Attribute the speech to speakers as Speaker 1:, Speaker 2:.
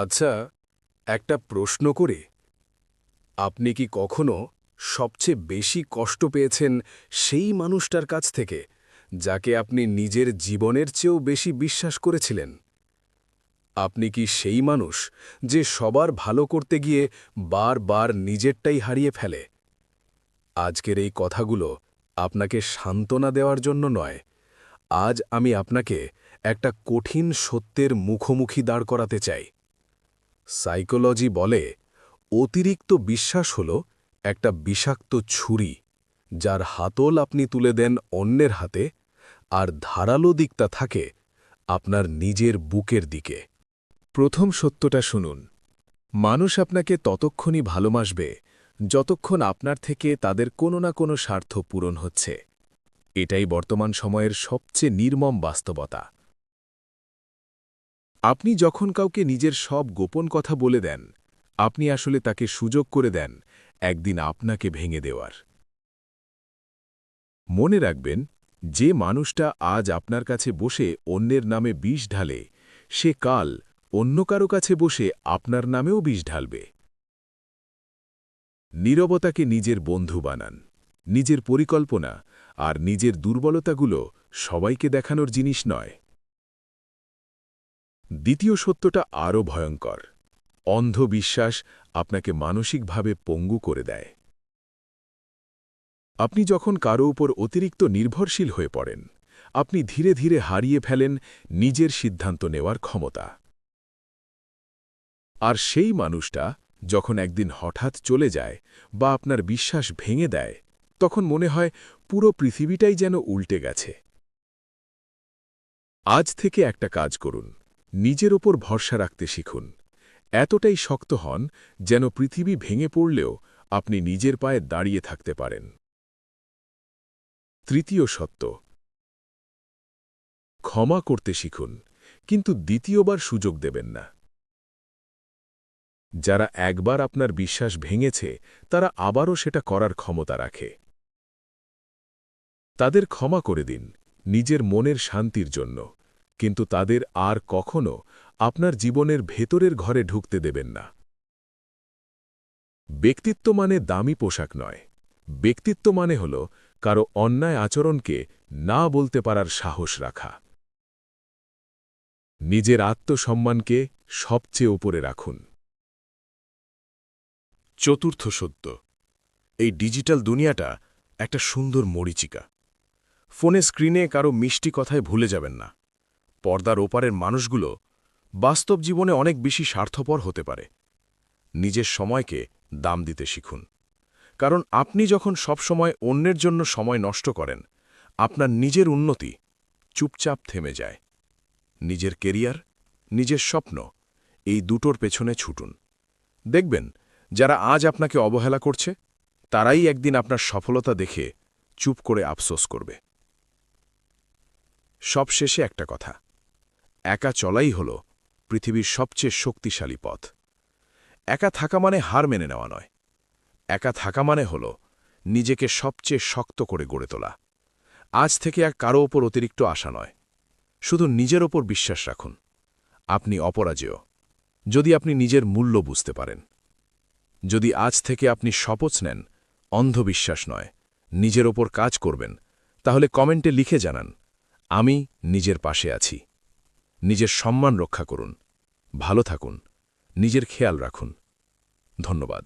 Speaker 1: আচ্ছা, একটা প্রশ্ন করে আপনি কি কখনো সবচেয়ে বেশি কষ্ট পেয়েছেন সেই মানুষটার কাছ থেকে যাকে আপনি নিজের জীবনের চেয়েও বেশি বিশ্বাস করেছিলেন? আপনি কি সেই মানুষ যে সবার ভালো করতে গিয়ে বারবার নিজেরটাই হারিয়ে ফেলে? আজকের এই কথাগুলো আপনাকে সান্ত্বনা দেওয়ার জন্য নয়। আজ আমি আপনাকে একটা কঠিন সত্যের মুখোমুখি দাঁড় করাতে চাই। সাইকোলজি বলে অতিরিক্ত বিশ্বাস হল একটা বিষাক্ত ছুরি, যার হাতল আপনি তুলে দেন অন্যের হাতে, আর ধারালো দিকটা থাকে আপনার নিজের বুকের দিকে। প্রথম সত্যটা শুনুন, মানুষ আপনাকে ততক্ষণই ভালোবাসবে যতক্ষণ আপনার থেকে তাদের কোনো না কোনো স্বার্থ পূরণ হচ্ছে। এটাই বর্তমান সময়ের সবচেয়ে নির্মম বাস্তবতা। আপনি যখন কাউকে নিজের সব গোপন কথা বলে দেন, আপনি আসলে তাকে সুযোগ করে দেন একদিন আপনাকে ভেঙে দেওয়ার। মনে রাখবেন, যে মানুষটা আজ আপনার কাছে বসে অন্যের নামে বিষ ঢালে, সে কাল অন্য কারো কাছে বসে আপনার নামেও বিষ ঢালবে। নীরবতাকে নিজের বন্ধু বানান। নিজের পরিকল্পনা আর নিজের দুর্বলতাগুলো সবাইকে দেখানোর জিনিস নয়। দ্বিতীয় সত্যটা আরও ভয়ঙ্কর। অন্ধবিশ্বাস আপনাকে মানসিকভাবে পঙ্গু করে দেয়। আপনি যখন কারো উপর অতিরিক্ত নির্ভরশীল হয়ে পড়েন, আপনি ধীরে ধীরে হারিয়ে ফেলেন নিজের সিদ্ধান্ত নেওয়ার ক্ষমতা। আর সেই মানুষটা যখন একদিন হঠাৎ চলে যায় বা আপনার বিশ্বাস ভেঙে দেয়, তখন মনে হয় পুরো পৃথিবীটাই যেন উল্টে গেছে। আজ থেকে একটা কাজ করুন, নিজের ওপর ভরসা রাখতে শিখুন। এতটাই শক্ত হন যেন পৃথিবী ভেঙে পড়লেও আপনি নিজের পায়ে দাঁড়িয়ে থাকতে পারেন। তৃতীয় সত্য, ক্ষমা করতে শিখুন, কিন্তু দ্বিতীয়বার সুযোগ দেবেন না। যারা একবার আপনার বিশ্বাস ভেঙেছে, তারা আবারও সেটা করার ক্ষমতা রাখে। তাদের ক্ষমা করে দিন, নিজের মনের শান্তির জন্য, কিন্তু তাদের আর কখনো আপনার জীবনের ভেতরের ঘরে ঢুকতে দেবেন না। ব্যক্তিত্ব মানে দামি পোশাক নয়। ব্যক্তিত্ব মানে হল কারো অন্যায় আচরণকে না বলতে পারার সাহস রাখা। নিজের আত্মসম্মানকে সবচেয়ে উপরে রাখুন। চতুর্থ সত্য, এই ডিজিটাল দুনিয়াটা একটা সুন্দর মরীচিকা। ফোনে স্ক্রিনে কারো মিষ্টি কথায় ভুলে যাবেন না। পর্দার ওপারের মানুষগুলো বাস্তব জীবনে অনেক বেশি স্বার্থপর হতে পারে। নিজের সময়কে দাম দিতে শিখুন, কারণ আপনি যখন সবসময় অন্যের জন্য সময় নষ্ট করেন, আপনার নিজের উন্নতি চুপচাপ থেমে যায়। নিজের কেরিয়ার, নিজের স্বপ্ন, এই দুটোর পেছনে ছুটুন। দেখবেন, যারা আজ আপনাকে অবহেলা করছে, তারাই একদিন আপনার সফলতা দেখে চুপ করে আফসোস করবে। সবশেষে একটা কথা, একা চলাই হল পৃথিবীর সবচেয়ে শক্তিশালী পথ। একা থাকা মানে হার মেনে নেওয়া নয়। একা থাকা মানে হল নিজেকে সবচেয়ে শক্ত করে গড়ে তোলা। আজ থেকে আর কারো ওপর অতিরিক্ত আশা নয়, শুধু নিজের ওপর বিশ্বাস রাখুন। আপনি অপরাজেয়, যদি আপনি নিজের মূল্য বুঝতে পারেন। যদি আজ থেকে আপনি শপথ নেন, অন্ধবিশ্বাস নয়, নিজের ওপর কাজ করবেন, তাহলে কমেন্টে লিখে জানান, আমি নিজের পাশে আছি। নিজের সম্মান রক্ষা করুন, ভালো থাকুন, নিজের খেয়াল রাখুন। ধন্যবাদ।